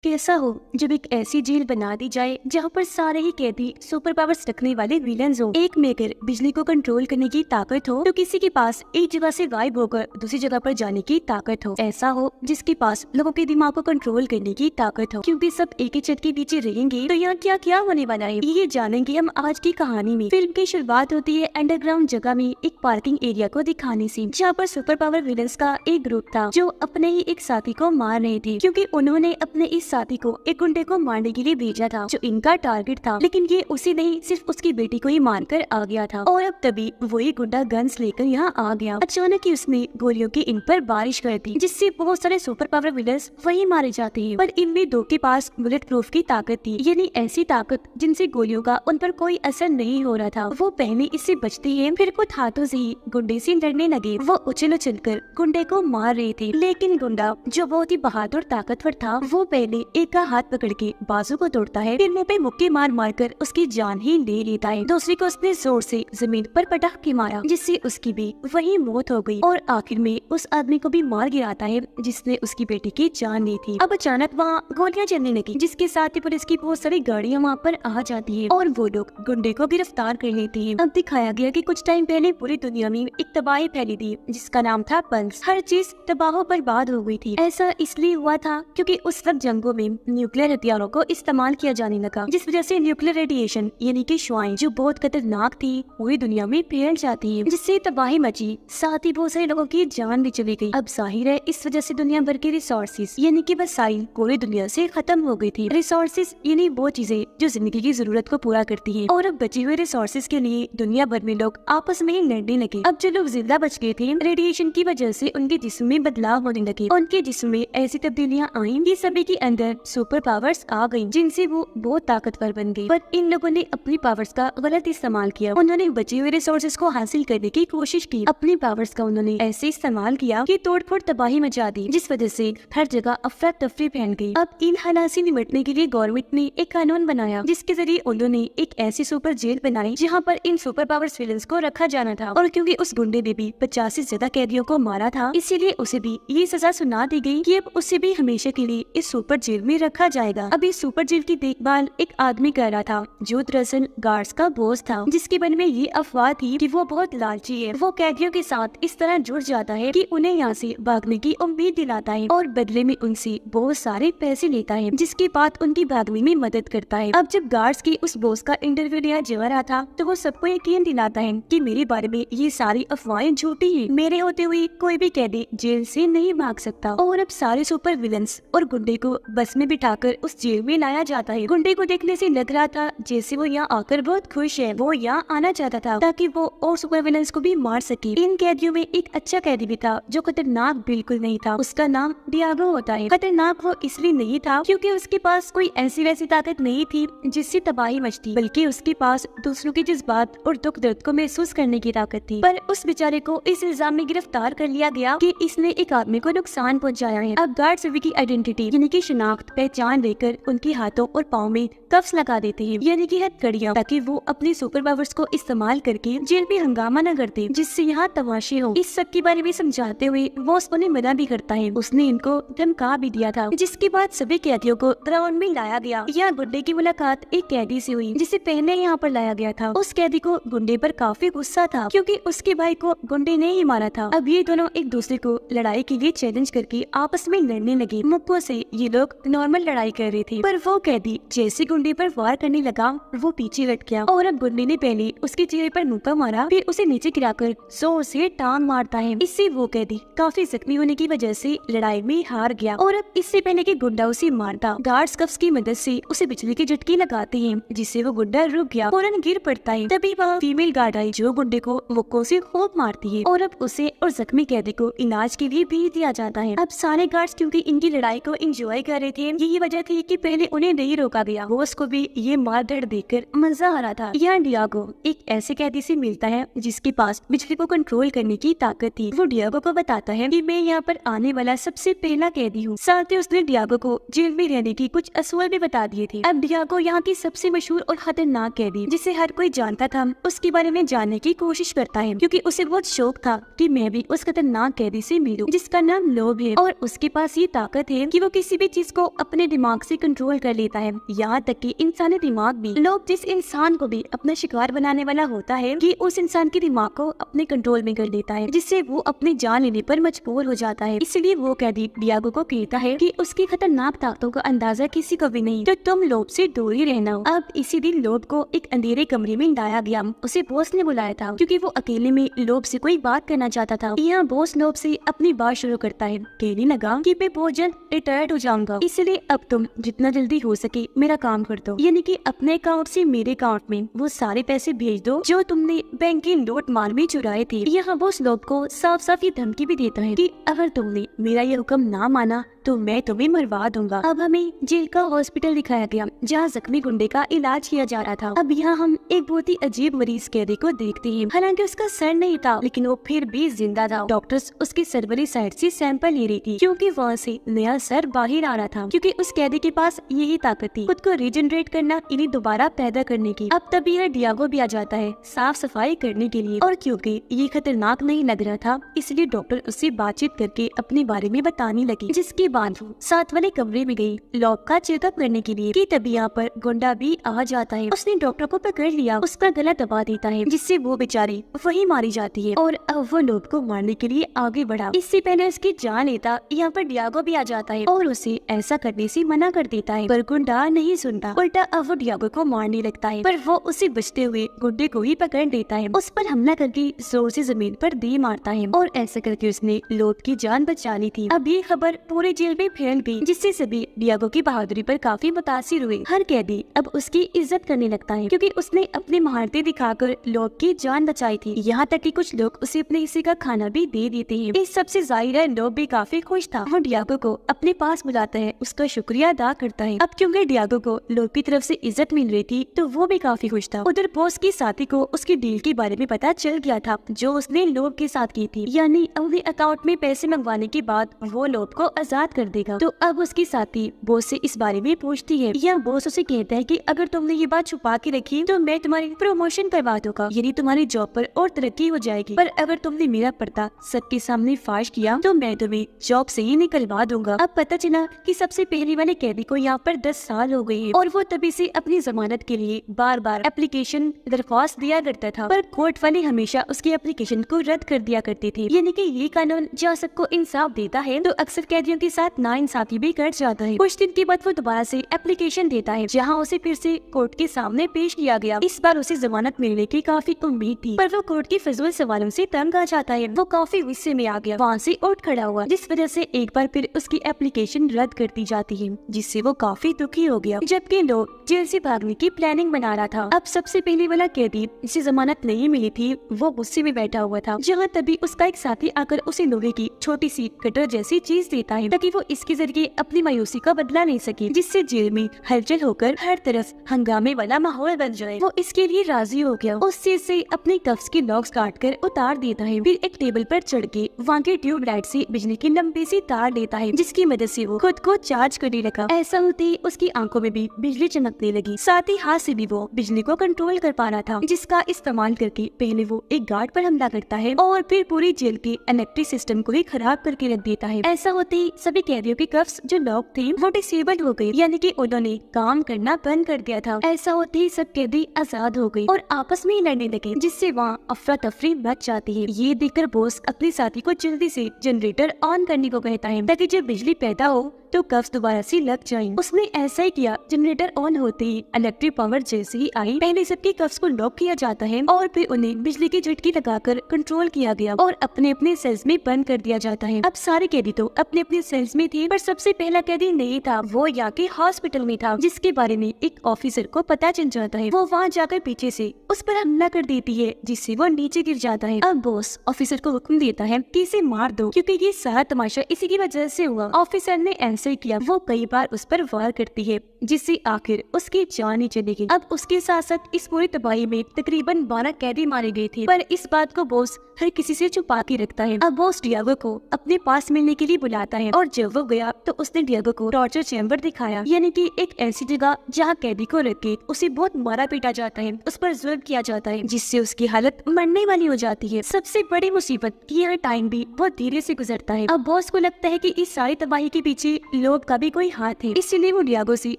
कैसा हो जब एक ऐसी जेल बना दी जाए जहाँ पर सारे ही कैदी सुपर पावर्स रखने वाले विलन्स हो। एक में अगर बिजली को कंट्रोल करने की ताकत हो तो किसी के पास एक जगह से गायब होकर दूसरी जगह पर जाने की ताकत हो। ऐसा हो जिसके पास लोगों के दिमाग को कंट्रोल करने की ताकत हो। क्योंकि सब एक ही छत के नीचे रहेंगे तो यहाँ क्या क्या होने वाला है ये जानेंगे हम आज की कहानी में। फिल्म की शुरुआत होती है अंडरग्राउंड जगह में एक पार्किंग एरिया को दिखाने से, जहाँ पर सुपर पावर विलन्स का एक ग्रुप था जो अपने ही एक साथी को मार रहे थे, क्योंकि उन्होंने अपने इस साथी को एक गुंडे को मारने के लिए भेजा था जो इनका टारगेट था। लेकिन ये उसी नहीं सिर्फ उसकी बेटी को ही मारकर आ गया था। और अब तभी वही गुंडा गन्स लेकर यहाँ आ गया। अचानक ही उसने गोलियों की इन पर बारिश कर दी, जिससे बहुत सारे सुपर पावर विलन्स वही मारे जाते हैं। पर इनमें दो के पास बुलेट प्रूफ की ताकत थी, यानी ऐसी ताकत जिनसे गोलियों का उन पर कोई असर नहीं हो रहा था। वो पहले इससे बचते हैं, फिर कुछ हाथों से ही गुंडे से लड़ने लगे। वो उछल उछल कर गुंडे को मार रहे थे, लेकिन गुंडा जो बहुत ही बहादुर ताकतवर था वो पहले एक का हाथ पकड़ के बाजू को तोड़ता है, फिर मुंह पे मुक्के मार मार कर उसकी जान ही ले लेता है। दूसरी को उसने जोर से जमीन पर पटक के मारा, जिससे उसकी भी वही मौत हो गई। और आखिर में उस आदमी को भी मार गिराता है जिसने उसकी बेटी की जान ली थी। अब अचानक वहाँ गोलियां चलने लगी, जिसके साथ ही पुलिस की बहुत सारी गाड़ियां वहाँ पर आ जाती है और वो लोग गुंडे को गिरफ्तार कर लेते हैं। अब दिखाया गया कि कुछ टाइम पहले पूरी दुनिया में एक तबाही फैली थी जिसका नाम था पल्स। हर चीज तबाह बर्बाद हो गई थी। ऐसा इसलिए हुआ था क्योंकि उस वक्त जंगों में न्यूक्लियर हथियारों को इस्तेमाल किया जाने लगा, जिस वजह से न्यूक्लियर रेडिएशन यानी कि शुआएं जो बहुत खतरनाक थी पूरी दुनिया में फैल जाती है, जिससे तबाही मची, साथ ही बहुत सारे लोगों की जान भी चली गई। अब जाहिर है इस वजह से दुनिया भर के रिसोर्सेज यानी कि वसाइल पूरी दुनिया से खत्म हो गई थी। रिसोर्सेज यानी वो चीजें जो जिंदगी की जरूरत को पूरा करती है। और अब बचे हुए रिसोर्सेज के लिए दुनिया भर में लोग आपस में ही लड़ने लगे। अब जो लोग जिंदा बच गए थे रेडिएशन की वजह से उनके जिस्म में बदलाव होने लगे, उनके जिस्म में ऐसी तब्दीलियां आई कि सभी के अंदर सुपर पावर्स आ गई, जिनसे वो बहुत ताकतवर बन गई। पर इन लोगों ने अपनी पावर्स का गलत इस्तेमाल किया। उन्होंने बचे हुए रिसोर्सेज को हासिल करने की कोशिश की। अपनी पावर्स का उन्होंने ऐसे इस्तेमाल किया कि तोड़फोड़ तबाही मचा दी, जिस वजह से हर जगह अफरा तफरी फैल गई। अब इन हालात से निपटने के लिए गवर्नमेंट ने एक कानून बनाया, जिसके जरिए उन्होंने एक ऐसी सुपर जेल बनाई जहाँ पर इन सुपर पावर्स विलन्स को रखा जाना था। और क्योंकि उस गुंडे ने भी 50 से ज्यादा कैदियों को मारा था, इसीलिए उसे भी ये सजा सुना दी गई कि अब उसे भी हमेशा के लिए इस सुपर जेल में रखा जाएगा। अब इस सुपर जेल की देखभाल एक आदमी कर रहा था जो दरअसल गार्ड्स का बॉस था, जिसके मन में ये अफवाह थी कि वो बहुत लालची है। वो कैदियों के साथ इस तरह जुड़ जाता है कि उन्हें यहाँ से भागने की उम्मीद दिलाता है और बदले में उनसे बहुत सारे पैसे लेता है, जिसके बाद उनकी भागने में मदद करता है। अब जब गार्ड्स की उस बॉस का इंटरव्यू लिया जा रहा था तो वो सबको यकीन दिलाता है कि मेरे बारे में ये सारी अफवाहें झूठी है, मेरे होते हुए कोई भी कैदी जेल से नहीं भाग सकता। और अब सारे सुपर विलन्स और गुंडे को बस में बिठाकर उस जेल में लाया जाता है। गुंडे को देखने से लग रहा था जैसे वो यहाँ आकर बहुत खुश है, वो यहाँ आना चाहता था ताकि वो और सुपर विलन्स को भी मार सके। इन कैदियों में एक अच्छा कैदी भी था जो खतरनाक बिल्कुल नहीं था। उसका नाम डियागो होता है। खतरनाक वो इसलिए नहीं था क्योंकि उसके पास कोई ऐसी वैसी ताकत नहीं थी जिससे तबाही मचती, बल्कि उसके पास दूसरों के जज्बात और दुख दर्द को महसूस करने की ताकत थी। पर उस बेचारे को इस इल्जाम में गिरफ्तार कर लिया गया कि इसने एक आदमी को नुकसान पहुंचाया है। अब गार्ड सभी की आइडेंटिटी यानी कि शिनाख्त पहचान लेकर उनके हाथों और पाँव में कफ्स लगा देते हैं यानी कि हथकड़ियां, ताकि वो अपने सुपर पावर्स को इस्तेमाल करके जेल में हंगामा न करते, जिससे यहाँ तमाशे हो। इस सब के बारे में समझाते हुए वो उन्हें मना भी करता है। उसने इनको धमका भी दिया था, जिसके बाद सभी कैदियों को ग्राउंड में लाया गया। यहाँ गुंडे की मुलाकात एक कैदी से हुई जिसे पहले यहाँ पर लाया गया था। उस कैदी को गुंडे पर काफी गुस्सा था क्योंकि उसके भाई को गुंडे ने ही मारा था। अब ये दोनों एक दूसरे को लड़ाई के लिए चैलेंज करके आपस में लड़ने लगे। मुक्कों से ये लोग नॉर्मल लड़ाई कर रहे थे, पर वो कैदी जैसे गुंडे पर वार करने लगा वो पीछे हट गया और अब गुंडे ने पहले उसके चेहरे पर मुक्का मारा, फिर उसे नीचे गिराकर जोर से टांग मारता है। इससे वो कैदी काफी जख्मी होने की वजह से लड़ाई में हार गया। और अब इससे पहले कि गुंडा उसे मारता, गार्ड्स कफ्स की मदद से उसे बिजली के झटके लगाते हैं, जिससे वो गुंडा रुक गया, फौरन गिर पड़ता है। तभी वहाँ फीमेल गार्ड आई जो गुंडे को मुक्कों से खूब मारती है और अब उसे और जख्मी कैदी को इलाज के लिए भेज दिया जाता है। अब सारे गार्ड्स क्योंकि इनकी लड़ाई को एंजॉय कर रहे थे, यही वजह थी कि पहले उन्हें नहीं रोका गया। बॉस को भी ये मार धड़ देखकर मजा आ रहा था। यहाँ डियागो एक ऐसे कैदी से मिलता है जिसके पास बिजली को कंट्रोल करने की ताकत थी। वो डियागो को बताता है कि मैं यहाँ पर आने वाला सबसे पहला कैदी हूँ। साथ ही उसने डियागो को जेल में रहने की कुछ असूल भी बता दिए थे। अब डियागो यहाँ की सबसे मशहूर और खतरनाक कैदी जिसे हर कोई जानता था उसके बारे में जानने की कोशिश करता है, क्योंकि उसे बहुत शौक था कि मैं भी उस खतरनाक कैदी से मिलूं जिसका नाम लोब है और उसके पास ये ताकत है कि वो किसी भी चीज को अपने दिमाग से कंट्रोल कर लेता है। यहाँ तक कि इंसानी दिमाग भी, लोग जिस इंसान को भी अपना शिकार बनाने वाला होता है कि उस इंसान के दिमाग को अपने कंट्रोल में कर लेता है, जिससे वो अपनी जान लेने पर मजबूर हो जाता है। इसलिए वो कैदी डियागो को कहता है कि उसकी खतरनाक ताकतों का अंदाजा किसी को भी नहीं, तो तुम लोब से दूर ही रहना। अब इसी दिन लोब को एक अंधेरे कमरे में लाया गया। उसे बॉस ने बुलाया था क्योंकि वो अकेले में लोब से कोई बात करना चाहता था। यहाँ बॉस लोब से अपनी बात शुरू करता है। कहने लगा कि मैं बहुत जल्द रिटायर्ड हो जाऊंगा, इसलिए अब तुम जितना जल्दी हो सके मेरा काम कर दो, यानी कि अपने अकाउंट से मेरे अकाउंट में वो सारे पैसे भेज दो जो तुमने बैंक की नोट मार में चुराए थे। यहाँ बॉस लोब को साफ साफ ये धमकी भी देता है कि अगर तुमने मेरा ये हुक्म ना माना तो मैं तुम्हें मरवा दूंगा। अब हमें जेल का हॉस्पिटल दिखाया गया जहाँ जख्मी गुंडे का इलाज किया जा रहा था। अब यहाँ हम एक बहुत ही अजीब मरीज कैदी को देखते हैं। हालांकि उसका सर नहीं था, लेकिन वो फिर भी जिंदा था। डॉक्टर्स उसकी सर्वरी साइड से सैंपल ले रही थी क्योंकि वहाँ से नया सर बाहर आ रहा था, क्योंकि उस कैदी के पास यही ताकत थी खुद को रीजनरेट करना, इन्हें दोबारा पैदा करने की। अब तभी यह डियागो भी आ जाता है साफ सफाई करने के लिए, और क्योंकि ये खतरनाक नहीं लग रहा था इसलिए डॉक्टर उससे बातचीत करके अपने बारे में बताने लगी। जिसके बाद वो साथ वाले कमरे में गई लोब का चेकअप करने के लिए। कि तभी यहाँ पर गुंडा भी आ जाता है। उसने डॉक्टर को पकड़ लिया, उसका गला दबा देता है, जिससे वो बेचारी वही मारी जाती है। और अब वो लोब को मारने के लिए आगे बढ़ा। इससे पहले उसकी जान लेता यहाँ पर डियागो भी आ जाता है और उसे ऐसा करने से मना कर देता है, पर गुंडा नहीं सुनता। उल्टा अब वो डियागो को मारने लगता है, पर वो उसे बचते हुए गुंडे को ही पकड़ देता है। उस पर हमला करके जोर से जमीन पर दे मारता है और ऐसा करके उसने लोब की जान बचा ली थी। अब ये खबर पूरे जेल में फैल गई, जिससे सभी डियागो की बहादुरी पर काफी मुतासिर हुए। हर कैदी अब उसकी इज्जत करने लगता है क्योंकि उसने अपनी महारतें दिखाकर लोब की जान बचाई थी। यहाँ तक कि कुछ लोग उसे अपने हिस्से का खाना भी दे देते हैं। इस सबसे जाहिर है लोब भी काफी खुश था। वो डियागो को अपने पास बुलाता है, उसका शुक्रिया अदा करता है। अब क्योंकि डियागो को लोब की तरफ से इज्जत मिल रही थी तो वो भी काफी खुश था। उधर बॉस की साथी को उसकी डील के बारे में पता चल गया था जो उसने लोब के साथ की थी, यानी अपने अकाउंट में पैसे मंगवाने के बाद वो लोब को आजाद कर देगा। तो अब उसकी साथी बॉस से इस बारे में पूछती है। यह बॉस उसे कहता है कि अगर तुमने ये बात छुपा के रखी तो मैं तुम्हारी प्रमोशन करवा दूंगा, यानी तुम्हारी जॉब पर और तरक्की हो जाएगी। पर अगर तुमने मेरा पर्दा सबके सामने फाश किया तो मैं तुम्हें जॉब से ही निकलवा दूंगा। अब पता चला कि सबसे पहले वाले कैदी को यहाँ पर 10 साल हो गए हैं और वो तभी से अपनी जमानत के लिए बार बार एप्लीकेशन दरख्वास्त दिया करता था, पर कोर्ट वाले हमेशा उसकी एप्लीकेशन को रद्द कर दिया करते थे। यानी कि ये कानून जहाँ सबको इंसाफ देता है तो अक्सर कैदियों के साथ नाइंसाफी भी कर जाता है। कुछ दिन के बाद वो दोबारा से एप्लीकेशन देता है जहाँ उसे फिर से कोर्ट के सामने पेश किया गया। इस बार उसे जमानत मिलने की काफी उम्मीद थी, पर वो कोर्ट के फिजूल सवालों से तंग आ जाता है। वो काफी गुस्से में आ गया, वहाँ से उठ खड़ा हुआ, जिस वजह से एक बार फिर उसकी एप्लीकेशन रद्द कर दी जाती है, जिससे वो काफी दुखी हो गया। जबकि लोग जेल से भागने की प्लानिंग बना रहा था। अब सबसे पहले वाला कैदी जिसे जमानत नहीं मिली थी वो गुस्से में बैठा हुआ था, जहाँ तभी उसका एक साथी आकर उसे लोहे की छोटी सी कटर जैसी चीज देता है ताकि वो इसके जरिए अपनी मायूसी का बदला ले सके, जिससे जेल में हलचल होकर हर तरफ हंगामे वाला माहौल बन जाए। वो इसके लिए राजी हो गया। उस चीज से अपने कफ्स के लॉक्स काट कर उतार देता है, फिर एक टेबल पर चढ़ के वहाँ के ट्यूब लाइट से बिजली की लंबी सी तार लेता है, जिसकी मदद से वो खुद को चार्ज करने लगा। ऐसा होते ही उसकी आंखों में भी बिजली चमकने लगी, साथ ही हाथ से भी वो बिजली को कंट्रोल कर पा रहा था, जिसका इस्तेमाल करके पहले वो एक गार्ड पर हमला करता है और फिर पूरी जेल के इलेक्ट्रिक सिस्टम को ही खराब करके रख देता है। ऐसा होते ही सभी कैदियों के कफ्स जो लॉक थे वो डिसेबल हो गए, यानी कि उन्होंने काम करना बंद कर दिया था। ऐसा होते ही सब कैदी आजाद हो गए और आपस में ही लड़ने लगे, जिससे वहाँ अफरा तफरी मच जाती है। ये देखकर बॉस अपने साथी को जल्दी से जनरेटर ऑन करने को कहता है ताकि जब बिजली पैदा हो तो कफ्स दोबारा से लग जाएं। उसने ऐसा ही किया। जनरेटर ऑन होते ही इलेक्ट्रिक पावर जैसे ही आई, पहले सबके कफ्स को लॉक किया जाता है और फिर उन्हें बिजली की झटकी लगाकर कंट्रोल किया गया और अपने अपने सेल्स में बंद कर दिया जाता है। अब सारे कैदी तो अपने अपने सेल्स में थे, पर सबसे पहला कैदी नहीं था, वो यहाँ के हॉस्पिटल में था, जिसके बारे में एक ऑफिसर को पता चल जाता है। वो वहाँ जाकर पीछे से उस पर हमला कर देती है, जिससे वो नीचे गिर जाता है। अब बॉस ऑफिसर को हुक्म देता है कि इसे मार दो, क्योंकि ये सारा तमाशा इसी की वजह से हुआ। ऑफिसर ने ऐसे किया। वो कई बार उस पर वार करती है, जिससे आखिर उसकी जान ही चली गई। अब उसके साथ साथ इस पूरी तबाही में तकरीबन 12 कैदी मारे गए थे, पर इस बात को बॉस हर किसी से छुपा के रखता है। अब बॉस डियागो को अपने पास मिलने के लिए बुलाता है और जब वो गया तो उसने डियागो को टॉर्चर चैम्बर दिखाया, यानी कि एक ऐसी जगह जहाँ कैदी को रख के उसे बहुत मारा पीटा जाता है, उस पर जुल्म किया जाता है, जिससे उसकी हालत मरने वाली हो जाती है। सबसे बड़ी मुसीबत कि यह टाइम भी बहुत धीरे से गुजरता है। अब बॉस को लगता है कि इस सारी तबाही के पीछे लोब का भी कोई हाथ है, इसलिए वो डियागो से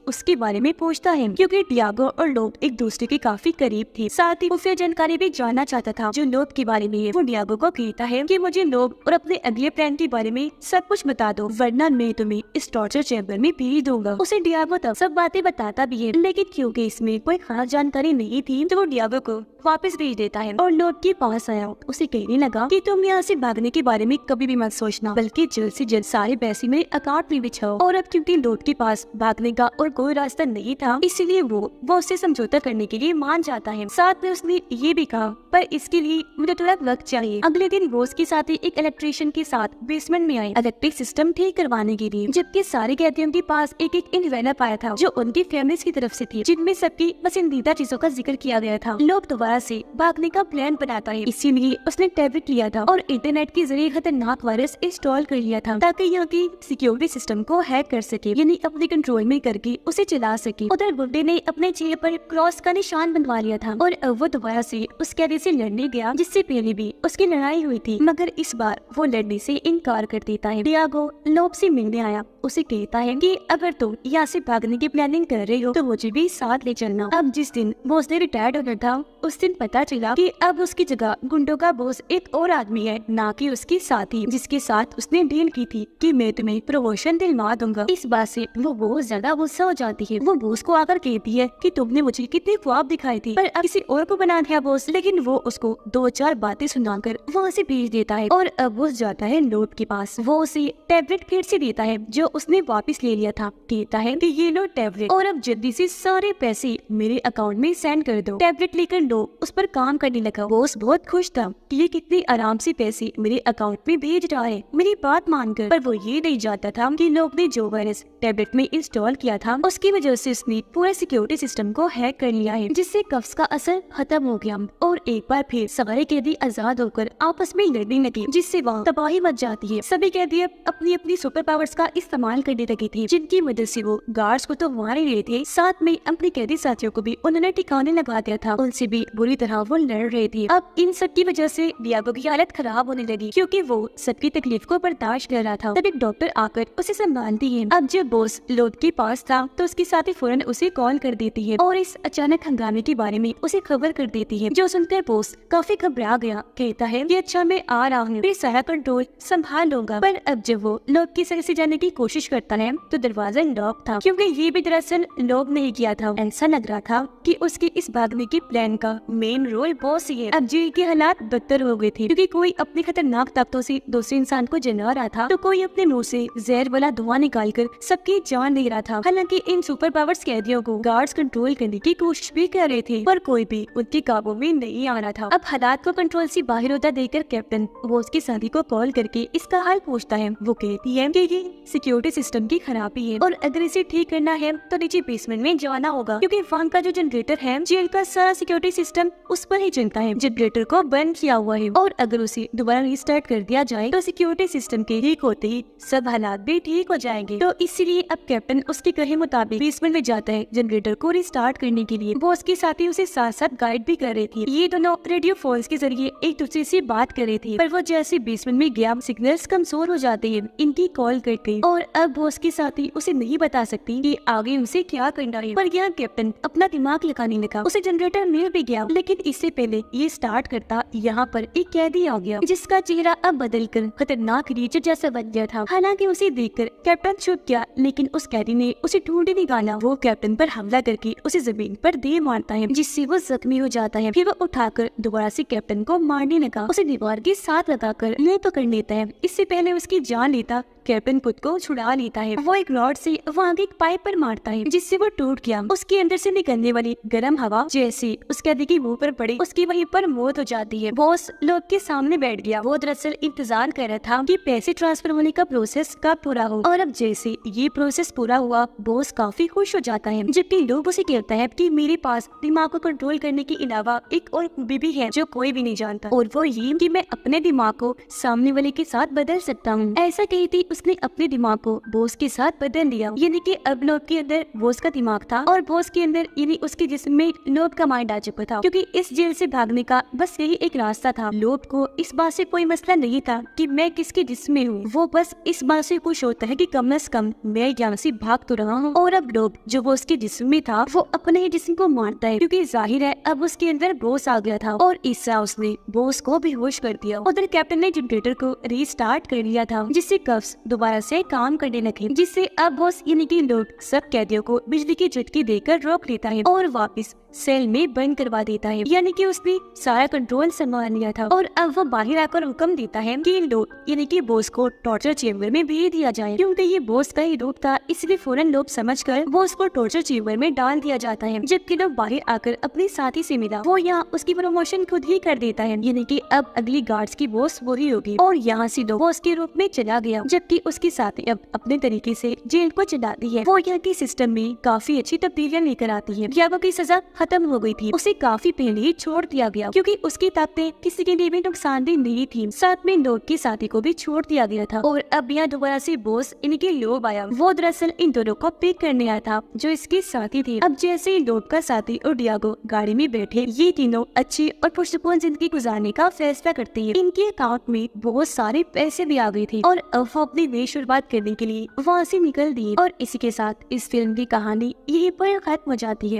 उसके बारे में पूछता है, क्योंकि डियागो और लोब एक दूसरे के काफी करीब थे। साथ ही वो फिर जानकारी भी जानना चाहता था जो लोब के बारे में है। वो डियागो को कहता है कि मुझे लोब और अपने अगले प्लान के बारे में सब कुछ बता दो, वरना मैं तुम्हें इस टॉर्चर चैम्बर में भेज दूंगा। उसे डियागो तब सब बातें बताता भी है, लेकिन क्योंकि इसमें कोई खास जानकारी नहीं थी तो वो डियागो को वापस भेज देता है और लोब के पास आया उसे कहने लगा कि तुम यहाँ से भागने के बारे में कभी भी मत सोचना, बल्कि जल्द से जल्द सारे पैसे मेरे अकाउंट में बिछाओ। और अब क्योंकि लोब के पास भागने का और कोई रास्ता नहीं था, इसलिए वो उससे समझौता करने के लिए मान जाता है। साथ में उसने ये भी कहा, पर इसके लिए मुझे थोड़ा वक्त चाहिए। अगले दिन बोस के साथ एक इलेक्ट्रिशियन के साथ बेसमेंट में आए इलेक्ट्रिक सिस्टम ठीक करवाने के लिए, जबकि सारे कैदियों के पास एक एक एनवेलप आया था जो उनकी फैमिलीज की तरफ से थी, जिनमें सबकी पसंदीदा चीजों का जिक्र किया गया था। लोब दोबारा से भागने का प्लान बनाता है, इसीलिए उसने टैबलेट लिया था और इंटरनेट के जरिए खतरनाक वायरस इंस्टॉल कर लिया था ताकि यहाँ की सिक्योरिटी सिस्टम को हैक कर सके, यानी अपने कंट्रोल में करके उसे चला सके। उधर बुड्ढे ने अपने चेहरे पर क्रॉस का निशान बनवा लिया था और वो दोबारा से उस कैदी से लड़ने गया जिससे पहले भी उसकी लड़ाई हुई थी, मगर इस बार वो लड़ने से इनकार कर देता है। डियागो लोब से मिलने आया, उसे कहता है कि अगर तुम यहाँ से भागने की प्लानिंग कर रहे हो तो मुझे भी साथ ले चलना। अब जिस दिन बॉस ने रिटायर्ड होना था उस दिन पता चला कि अब उसकी जगह गुंडों का बॉस एक और आदमी है, ना कि उसकी साथी जिसके साथ उसने डील की थी कि मैं तुम्हें प्रमोशन दिलवा दूंगा। इस बात से वो बहुत ज्यादा गुस्सा हो जाती है। वो बॉस को आकर कहती है कि तुमने मुझे कितने ख्वाब दिखाए थे, पर अब किसी और को बना दिया बॉस। लेकिन वो उसको 2-4 बातें सुनाकर वहाँ से भेज देता है और अब बॉस जाता है लोब के पास। वो उसे टैबलेट फिर से देता है जो उसने वापस ले लिया था। कहता है कि ये लो टैबलेट और अब जल्दी से सारे पैसे मेरे अकाउंट में सेंड कर दो। टैबलेट लेकर लोब उस पर काम करने लगा। बॉस बहुत खुश था कि ये कितने आराम से पैसे मेरे अकाउंट में भेज रहा है मेरी बात मानकर, पर वो ये नहीं जानता था कि लोब ने जो वायरस टैबलेट में इंस्टॉल किया था उसकी वजह से उसने पूरे सिक्योरिटी सिस्टम को हैक कर लिया है, जिससे कफ्स का असर खत्म हो गया और एक बार फिर सारे कैदी आजाद होकर आपस में लड़ने लगे, जिससे वहाँ तबाही मच जाती है। सभी कैदी अपनी अपनी सुपर पावर्स का इस्तेमाल करने लगे थे, जिनकी मदद से वो गार्ड्स को तो मार ही रहे थे, साथ में अपने कैदी साथियों को भी उन्होंने ठिकाने लगा दिया था। उनसे भी बुरी तरह वो लड़ रहे थे। अब इन सब की वजह से डियागो की हालत खराब होने लगी, क्योंकि वो सबकी तकलीफ को बर्दाश्त कर रहा था। तब एक डॉक्टर आकर उसे संभालती है। अब जब बॉस लोब के पास था तो उसकी साथी फौरन उसे कॉल कर देती है और इस अचानक हंगामे के बारे में उसे खबर कर देती है, जो सुनकर बॉस काफी घबरा गया। कहता है कि अच्छा मैं आ रहा हूँ, फिर सारा कंट्रोल संभाल लूंगा। पर अब जब वो लोब की सर से जाने की कोशिश करता है तो दरवाजा लॉक था, क्योंकि ये भी दरअसल लोब नहीं किया था। ऐसा लग रहा था कि उसके इस भागने के प्लान का मेन रोल बॉस ही है। अब जेल के हालात बदतर हो गए थे, क्योंकि कोई अपनी खतरनाक ताकतों से दूसरे इंसान को जला रहा था तो कोई अपने मुंह से जहर वाला धुआं निकालकर सबकी जान ले रहा था। हालांकि इन सुपर पावर्स कैदियों को गार्ड्स कंट्रोल करने की कोशिश भी कर रहे थे, पर कोई भी उनके काबू में नहीं आ रहा था। अब हालात को कंट्रोल से बाहर होता देखकर कैप्टन बॉस की साथी को कॉल करके इसका हाल पूछता है। वो कहती है कि ये सिक्योरिटी सिस्टम की खराबी है और अगर इसे ठीक करना है तो नीचे बेसमेंट में जाना होगा, क्योंकि वहाँ का जो जनरेटर है जेल का सारा सिक्योरिटी सिस्टम उस पर ही चलता है। जनरेटर को बंद किया हुआ है और अगर उसे दोबारा रिस्टार्ट कर दिया जाए तो सिक्योरिटी सिस्टम के ठीक होते ही सब हालात भी ठीक हो जाएंगे। तो इसीलिए अब कैप्टन उसके कहे मुताबिक बेसमेंट में जाता है जनरेटर को रिस्टार्ट करने के लिए। बॉस के साथी उसे साथ साथ गाइड भी कर रहे थे। ये दोनों रेडियो फोन्स के जरिए एक दूसरे से बात कर रहे थे, पर वो जैसे बेसमेंट में गया सिग्नल्स कमजोर हो जाते हैं इनकी कॉल कट गई और अब बॉस के साथी उसे नहीं बता सकती कि आगे उनसे क्या करना है। पर यहाँ कैप्टन अपना दिमाग लगाने लगा। उसे जनरेटर मिल भी गया, लेकिन इससे पहले ये स्टार्ट करता यहाँ पर एक कैदी आ गया जिसका चेहरा अब बदलकर खतरनाक क्रीचर जैसा बन गया था। हालांकि उसे देखकर कैप्टन चुप गया, लेकिन उस कैदी ने उसे ढूंढ निकाला। वो कैप्टन पर हमला करके उसे जमीन पर दे मारता है, जिससे वो जख्मी हो जाता है। फिर वो उठाकर दोबारा से कैप्टन को मारने लगा। उसे दीवार के साथ लगाकर ले पकड़ लेता है। इससे पहले उसकी जान लेता कैप्टन खुद को छुड़ा लेता है। वो एक रॉड से वहाँ के एक पाइप पर मारता है, जिससे वो टूट गया। उसके अंदर से निकलने वाली गर्म हवा जैसे उस कैदी के मुंह पर पड़ी, उसकी वहीं पर मौत हो जाती है। बॉस लोग के सामने बैठ गया। वो दरअसल इंतजार कर रहा था कि पैसे ट्रांसफर होने का प्रोसेस कब पूरा हो, और अब जैसे ये प्रोसेस पूरा हुआ बॉस काफी खुश हो जाता है। जबकि लोग उसे कहता है कि मेरे पास दिमाग को कंट्रोल करने के अलावा एक और खूबी भी है जो कोई भी नहीं जानता, और वो ये कि मैं अपने दिमाग को सामने वाले के साथ बदल सकता हूँ। ऐसा कहती उसने अपने दिमाग को बॉस के साथ बदल लिया। यानी कि अब लोब के अंदर बॉस का दिमाग था और बॉस के अंदर यानी उसके जिस्म में लोब का माइंड आ चुका था, क्योंकि इस जेल से भागने का बस यही एक रास्ता था। लोब को इस बात से कोई मसला नहीं था कि मैं किसके जिस्म में हूँ, वो बस इस बात से खुश होता है कि कम से कम मैं यहाँ से भाग तो रहा हूँ। और अब लोब जो वो उसके जिस्म में था वो अपने ही जिस्म को मारता है, क्योंकि जाहिर है अब उसके अंदर बॉस आ गया था और इससे उसने बॉस को बेहोश कर दिया। उधर कैप्टन ने जनरेटर को रीस्टार्ट कर लिया था, जिससे कफ्स दोबारा से काम करने लगे, जिससे अब बॉस यानी कि लोब सब कैदियों को बिजली की झटकी देकर रोक लेता है और वापस सेल में बंद करवा देता है। यानी कि उसने सारा कंट्रोल संभाल लिया था और अब वो बाहर आकर हुक्म देता है कि लोब यानी कि बॉस को टॉर्चर चेम्बर में भेज दिया जाए। क्योंकि ये बॉस का ही रूप था, इसलिए फौरन लोब समझकर बॉस को टॉर्चर चेम्बर में डाल दिया जाता है। जबकि लोब बाहर आकर अपने साथी से मिला, वो यहाँ उसकी प्रमोशन खुद ही कर देता है। यानी कि अब अगली गार्ड्स की बॉस वही होगी और यहाँ से लोब बॉस के रूप में चला गया, जबकि उसके साथी अब अपने तरीके से जेल को चलाती है। वो यहाँ की सिस्टम में काफी अच्छी तब्दीलियां लेकर आती है। याबो की सजा खत्म हो गई थी, उसे काफी पहले ही छोड़ दिया गया, क्योंकि उसकी ताकतें किसी के लिए भी नुकसानदेह नहीं थी। साथ में लोब के साथी को भी छोड़ दिया गया था और अब यहाँ दोबारा से बॉस इनके लोब आया। वो दरअसल इन दोनों को पिक करने आया था जो इसके साथी थे। अब जैसे ही लोब का साथी और डियागो गाड़ी में बैठे, ये तीनों अच्छी और पुरसुकून जिंदगी गुजारने का फैसला करते हैं। इनके अकाउंट में बहुत सारे पैसे भी आ गए थे और अब वो अपनी नई शुरुआत करने के लिए वहाँ से निकल दिए। और इसी के साथ इस फिल्म की कहानी यहीं पर खत्म हो जाती है।